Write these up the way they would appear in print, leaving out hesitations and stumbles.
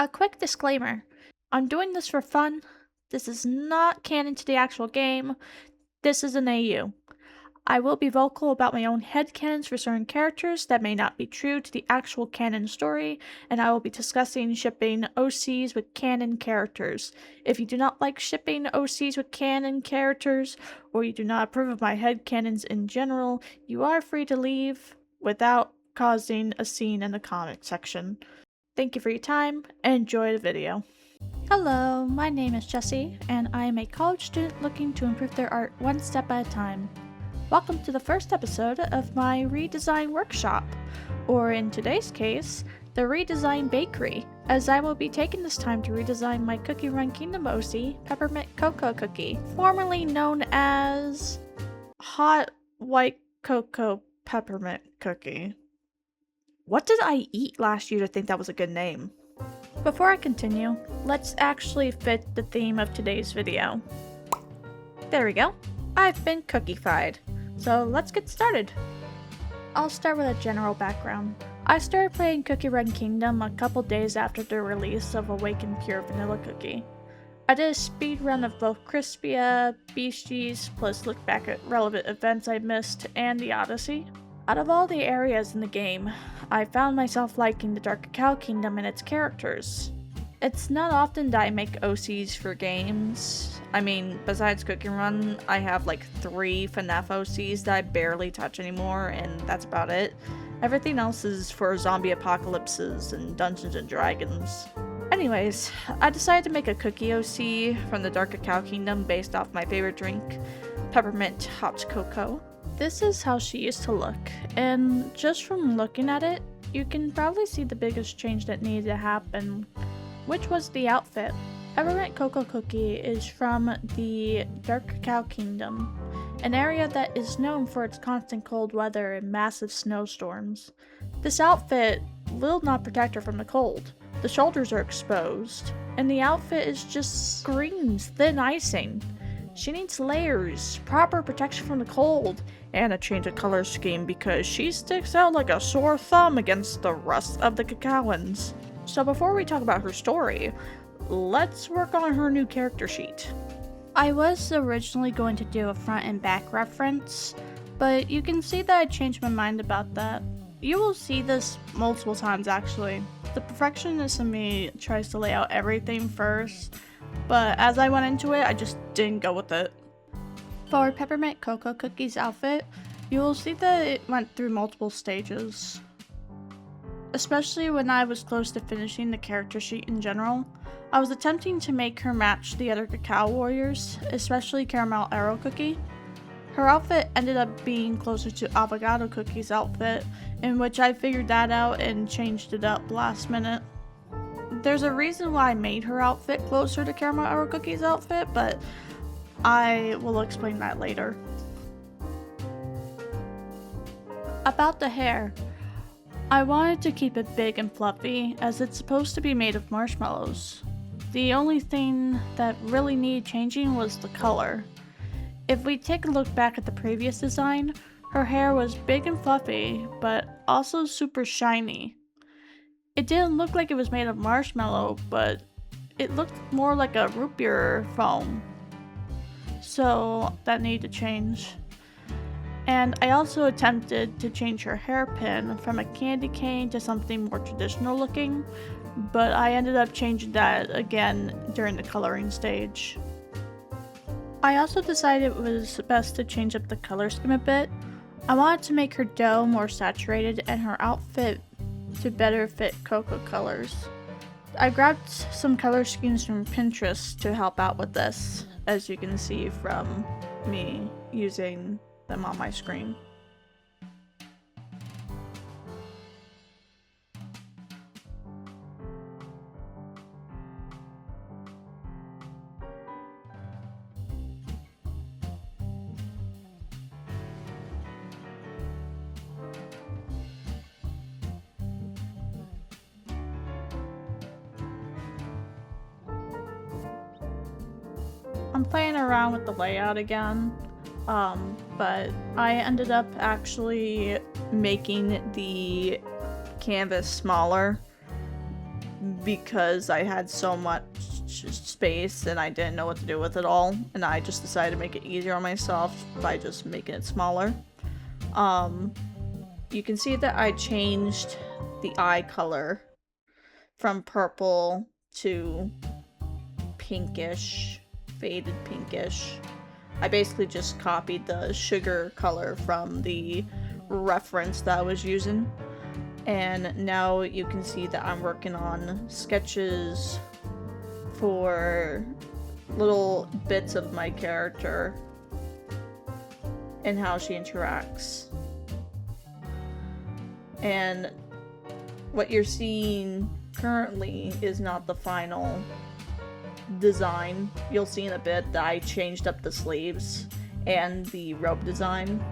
A quick disclaimer. I'm doing this for fun. This is not canon to the actual game. This is an AU. I will be vocal about my own headcanons for certain characters that may not be true to the actual canon story, and I will be discussing shipping OCs with canon characters. If you do not like shipping OCs with canon characters, or you do not approve of my headcanons in general, you are free to leave without causing a scene in the comment section. Thank you for your time, and enjoy the video. Hello, my name is Jessie, and I am a college student looking to improve their art one step at a time. Welcome to the first episode of my Redesign Workshop, or in today's case, the Redesign Bakery, as I will be taking this time to redesign my Cookie Run Kingdom OC, Peppermint Cocoa Cookie, formerly known as Hot White Cocoa Peppermint Cookie. What did I eat last year to think that was a good name? Before I continue, let's actually fit the theme of today's video. There we go. I've been cookified. So let's get started. I'll start with a general background. I started playing Cookie Run Kingdom a couple days after the release of Awakened Pure Vanilla Cookie. I did a speed run of both Crispia, Beasties, plus look back at relevant events I missed, and the Odyssey. Out of all the areas in the game, I found myself liking the Dark Cacao Kingdom and its characters. It's not often that I make OCs for games. I mean, besides Cookie Run, I have like 3 FNAF OCs that I barely touch anymore, and that's about it. Everything else is for zombie apocalypses and Dungeons and Dragons. Anyways, I decided to make a cookie OC from the Dark Cacao Kingdom based off my favorite drink, Peppermint Hot Cocoa. This is how she used to look, and just from looking at it, you can probably see the biggest change that needed to happen, which was the outfit. Peppermint Cocoa Cookie is from the Dark Cacao Kingdom, an area that is known for its constant cold weather and massive snowstorms. This outfit will not protect her from the cold. The shoulders are exposed, and the outfit is just screams thin icing. She needs layers, proper protection from the cold, and a change of color scheme because she sticks out like a sore thumb against the rest of the Cacaoans. So before we talk about her story, let's work on her new character sheet. I was originally going to do a front and back reference, but you can see that I changed my mind about that. You will see this multiple times actually. The perfectionist in me tries to lay out everything first, but as I went into it, I just didn't go with it. For Peppermint Cocoa Cookie's outfit, you will see that it went through multiple stages. Especially when I was close to finishing the character sheet in general, I was attempting to make her match the other Cacao Warriors, especially Caramel Arrow Cookie. Her outfit ended up being closer to Avocado Cookie's outfit, in which I figured that out and changed it up last minute. There's a reason why I made her outfit closer to Caramel Arrow Cookie's outfit, but I will explain that later. About the hair, I wanted to keep it big and fluffy as it's supposed to be made of marshmallows. The only thing that really needed changing was the color. If we take a look back at the previous design, her hair was big and fluffy, but also super shiny. It didn't look like it was made of marshmallow, but it looked more like a root beer foam. So that needed to change. And I also attempted to change her hairpin from a candy cane to something more traditional looking, but I ended up changing that again during the coloring stage. I also decided it was best to change up the color scheme a bit. I wanted to make her dough more saturated and her outfit to better fit cocoa colors. I grabbed some color schemes from Pinterest to help out with this, as you can see from me using them on my screen. I'm playing around with the layout again, but I ended up actually making the canvas smaller because I had so much space and I didn't know what to do with it all, and I just decided to make it easier on myself by just making it smaller. You can see that I changed the eye color from purple to pinkish, faded pinkish. I basically just copied the sugar color from the reference that I was using. And now you can see that I'm working on sketches for little bits of my character and how she interacts. And what you're seeing currently is not the final design. You'll see in a bit that I changed up the sleeves and the robe design.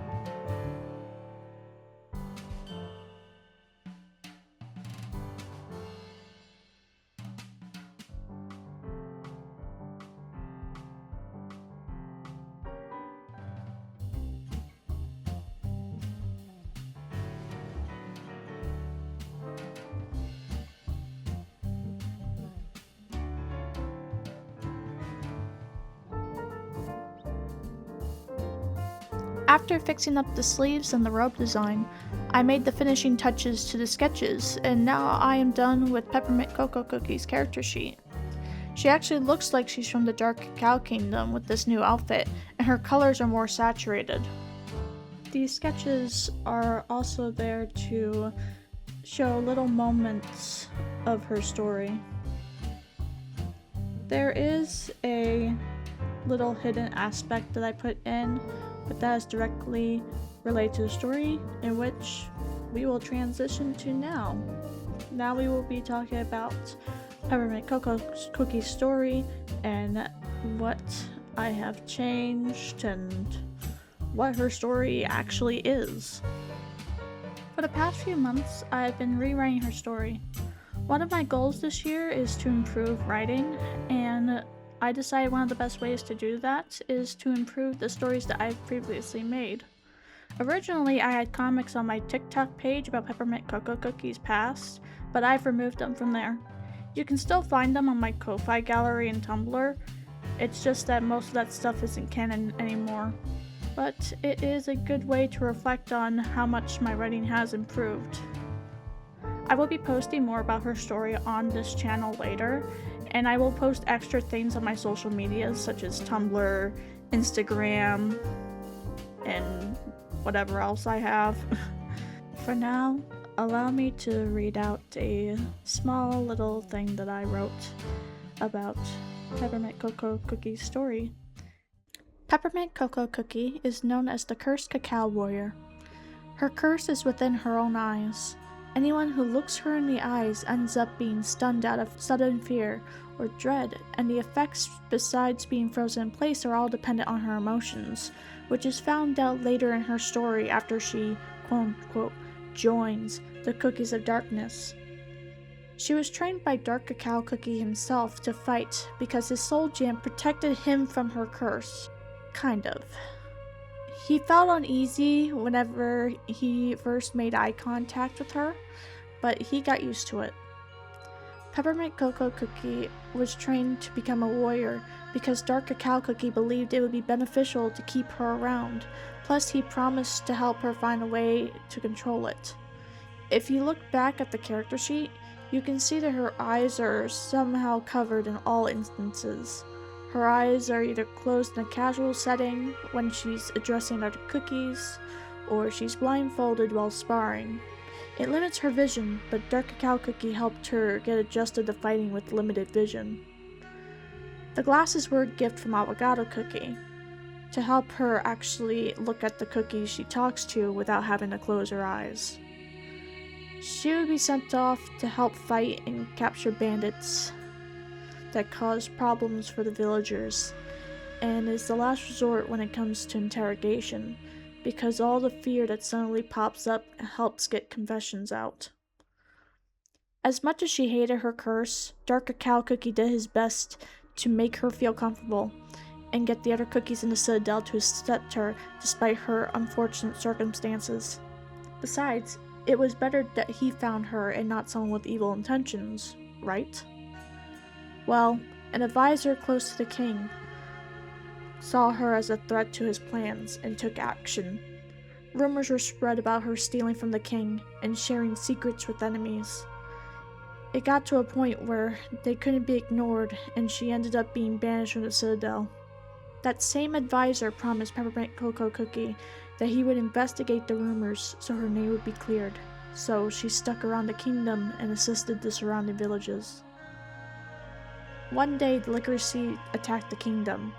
After fixing up the sleeves and the robe design, I made the finishing touches to the sketches, and now I am done with Peppermint Cocoa Cookie's character sheet. She actually looks like she's from the dark Cacao Kingdom with this new outfit, and her colors are more saturated. These sketches are also there to show little moments of her story. There is a little hidden aspect that I put in, but that is directly related to the story, in which we will transition to now. Now we will be talking about Peppermint Cocoa Cookie's story and what I have changed and what her story actually is. For the past few months, I have been rewriting her story. One of my goals this year is to improve writing, and I decided one of the best ways to do that is to improve the stories that I've previously made. Originally, I had comics on my TikTok page about Peppermint Cocoa Cookie's past, but I've removed them from there. You can still find them on my Ko-Fi gallery and Tumblr. It's just that most of that stuff isn't canon anymore. But it is a good way to reflect on how much my writing has improved. I will be posting more about her story on this channel later, and I will post extra things on my social medias such as Tumblr, Instagram, and whatever else I have. For now, allow me to read out a small little thing that I wrote about Peppermint Cocoa Cookie's story. Peppermint Cocoa Cookie is known as the cursed Cacao Warrior. Her curse is within her own eyes. Anyone who looks her in the eyes ends up being stunned out of sudden fear or dread, and the effects besides being frozen in place are all dependent on her emotions, which is found out later in her story after she, quote-unquote, joins the Cookies of Darkness. She was trained by Dark Cacao Cookie himself to fight because his soul gem protected him from her curse. Kind of. He felt uneasy whenever he first made eye contact with her, but he got used to it. Peppermint Cocoa Cookie was trained to become a warrior because Dark Cacao Cookie believed it would be beneficial to keep her around, plus he promised to help her find a way to control it. If you look back at the character sheet, you can see that her eyes are somehow covered in all instances. Her eyes are either closed in a casual setting when she's addressing other cookies, or she's blindfolded while sparring. It limits her vision, but Dark Cacao Cookie helped her get adjusted to fighting with limited vision. The glasses were a gift from Avocado Cookie, to help her actually look at the cookies she talks to without having to close her eyes. She would be sent off to help fight and capture bandits that cause problems for the villagers, and is the last resort when it comes to interrogation, because all the fear that suddenly pops up helps get confessions out. As much as she hated her curse, Dark Cacao Cookie did his best to make her feel comfortable, and get the other cookies in the Citadel to accept her despite her unfortunate circumstances. Besides, it was better that he found her and not someone with evil intentions. right? Well, an advisor close to the king saw her as a threat to his plans and took action. Rumors were spread about her stealing from the king and sharing secrets with enemies. It got to a point where they couldn't be ignored, and she ended up being banished from the citadel. That same advisor promised Peppermint Cocoa Cookie that he would investigate the rumors so her name would be cleared, so she stuck around the kingdom and assisted the surrounding villages. One day, the Licorice Sea attacked the kingdom.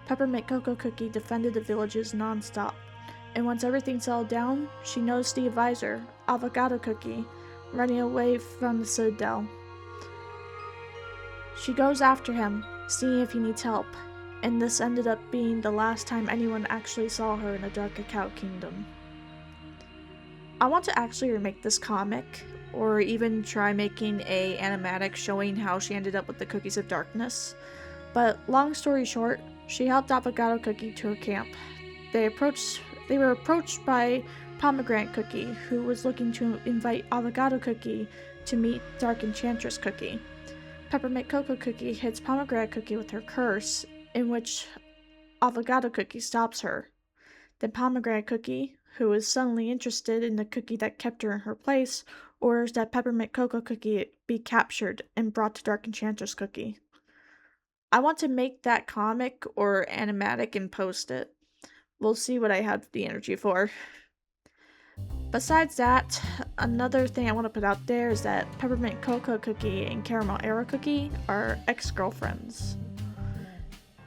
Peppermint Cocoa Cookie defended the villages non-stop, and once everything settled down, she noticed the advisor, Avocado Cookie, running away from the citadel. She goes after him, seeing if he needs help, and this ended up being the last time anyone actually saw her in the Dark Cacao Kingdom. I want to actually remake this comic, or even try making a animatic showing how she ended up with the Cookies of Darkness, but long story short, she helped Avocado Cookie to her camp. They were approached by Pomegranate Cookie, who was looking to invite Avocado Cookie to meet Dark Enchantress Cookie. Peppermint Cocoa Cookie hits Pomegranate Cookie with her curse, in which Avocado Cookie stops her. Then Pomegranate Cookie, who is suddenly interested in the cookie that kept her in her place, orders that Peppermint Cocoa Cookie be captured and brought to Dark Enchantress Cookie. I want to make that comic or animatic and post it. We'll see what I have the energy for. Besides that, another thing I want to put out there is that Peppermint Cocoa Cookie and Caramel Arrow Cookie are ex-girlfriends.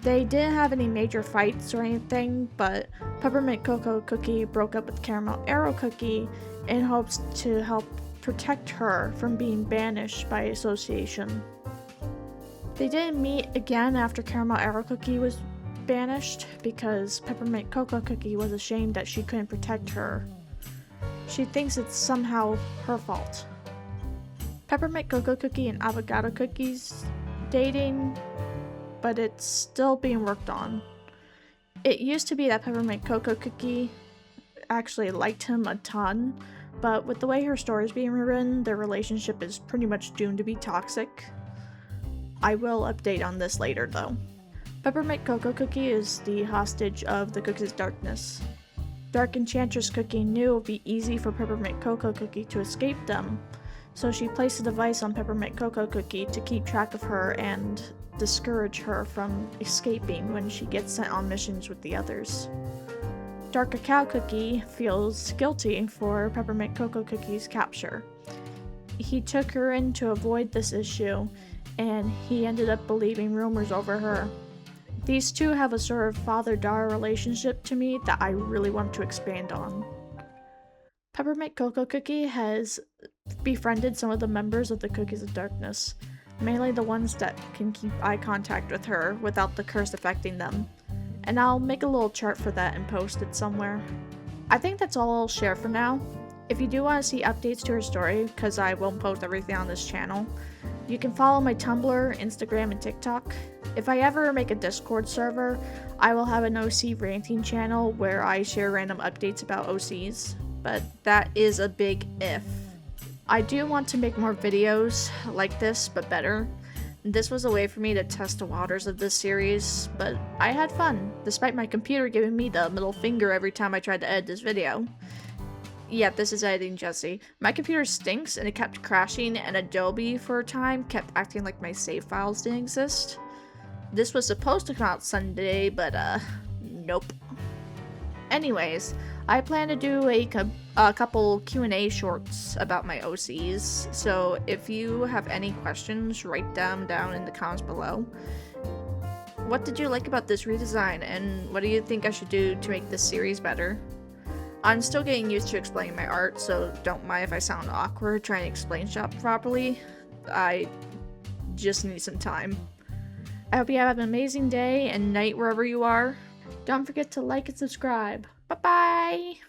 They didn't have any major fights or anything, but Peppermint Cocoa Cookie broke up with Caramel Arrow Cookie in hopes to help protect her from being banished by association. They didn't meet again after Caramel Arrow Cookie was banished because Peppermint Cocoa Cookie was ashamed that she couldn't protect her. She thinks it's somehow her fault. Peppermint Cocoa Cookie and Avocado Cookie's dating, but it's still being worked on. It used to be that Peppermint Cocoa Cookie actually liked him a ton, but with the way her story is being written, their relationship is pretty much doomed to be toxic. I will update on this later though. Peppermint Cocoa Cookie is the hostage of the Cookies of Darkness. Dark Enchantress Cookie knew it would be easy for Peppermint Cocoa Cookie to escape them, so she placed a device on Peppermint Cocoa Cookie to keep track of her and discourage her from escaping when she gets sent on missions with the others. Dark Cacao Cookie feels guilty for Peppermint Cocoa Cookie's capture. He took her in to avoid this issue, and he ended up believing rumors over her. These two have a sort of father-daughter relationship to me that I really want to expand on. Peppermint Cocoa Cookie has befriended some of the members of the Cookies of Darkness, mainly the ones that can keep eye contact with her without the curse affecting them, and I'll make a little chart for that and post it somewhere. I think that's all I'll share for now. If you do want to see updates to her story, because I won't post everything on this channel, you can follow my Tumblr, Instagram, and TikTok. If I ever make a Discord server, I will have an OC ranting channel where I share random updates about OCs, but that is a big if. I do want to make more videos like this, but better. This was a way for me to test the waters of this series, but I had fun, despite my computer giving me the middle finger every time I tried to edit this video. Yeah, this is editing Jesse. My computer stinks and it kept crashing, and Adobe for a time kept acting like my save files didn't exist. This was supposed to come out Sunday, but nope. Anyways, I plan to do a couple Q&A shorts about my OCs, so if you have any questions, write them down in the comments below. What did you like about this redesign, and what do you think I should do to make this series better? I'm still getting used to explaining my art, so don't mind if I sound awkward trying to explain stuff properly. I just need some time. I hope you have an amazing day and night wherever you are. Don't forget to like and subscribe. Bye-bye!